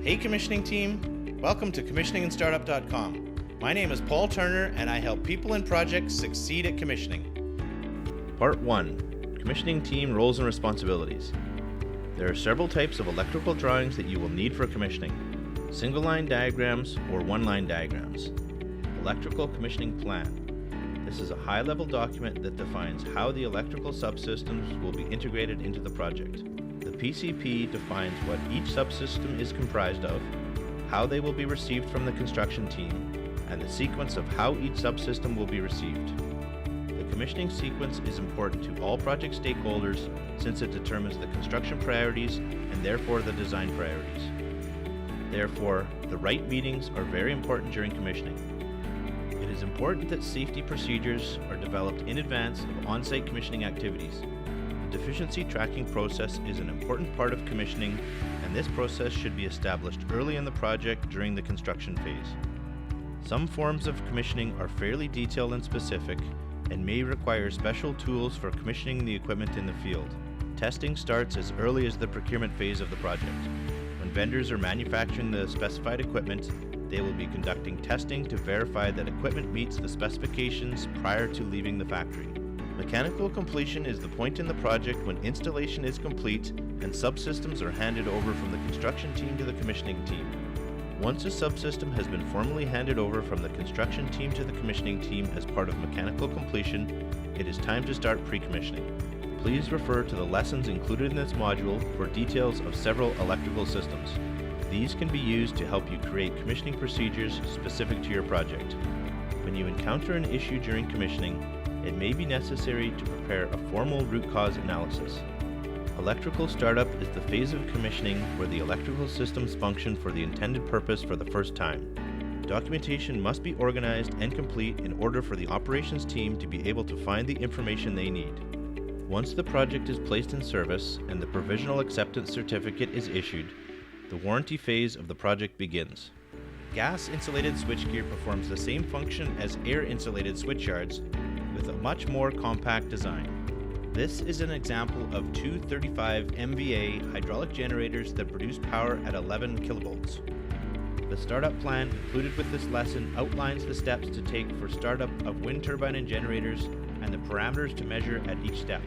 Hey commissioning team, welcome to commissioningandstartup.com. My name is Paul Turner and I help people and projects succeed at commissioning. Part 1. Commissioning team roles and responsibilities. There are several types of electrical drawings that you will need for commissioning. Single line diagrams or one line diagrams. Electrical commissioning plan. This is a high-level document that defines how the electrical subsystems will be integrated into the project. The PCP defines what each subsystem is comprised of, how they will be received from the construction team, and the sequence of how each subsystem will be received. The commissioning sequence is important to all project stakeholders since it determines the construction priorities and therefore the design priorities. Therefore, the right meetings are very important during commissioning. It is important that safety procedures are developed in advance of on-site commissioning activities. The deficiency tracking process is an important part of commissioning, and this process should be established early in the project during the construction phase. Some forms of commissioning are fairly detailed and specific, and may require special tools for commissioning the equipment in the field. Testing starts as early as the procurement phase of the project. When vendors are manufacturing the specified equipment, they will be conducting testing to verify that equipment meets the specifications prior to leaving the factory. Mechanical completion is the point in the project when installation is complete and subsystems are handed over from the construction team to the commissioning team. Once a subsystem has been formally handed over from the construction team to the commissioning team as part of mechanical completion, it is time to start pre-commissioning. Please refer to the lessons included in this module for details of several electrical systems. These can be used to help you create commissioning procedures specific to your project. When you encounter an issue during commissioning, it may be necessary to prepare a formal root cause analysis. Electrical startup is the phase of commissioning where the electrical systems function for the intended purpose for the first time. Documentation must be organized and complete in order for the operations team to be able to find the information they need. Once the project is placed in service and the provisional acceptance certificate is issued, the warranty phase of the project begins. Gas-insulated switchgear performs the same function as air-insulated switchyards with a much more compact design. This is an example of two 35 MVA hydraulic generators that produce power at 11 kilovolts. The startup plan included with this lesson outlines the steps to take for startup of wind turbine and generators and the parameters to measure at each step.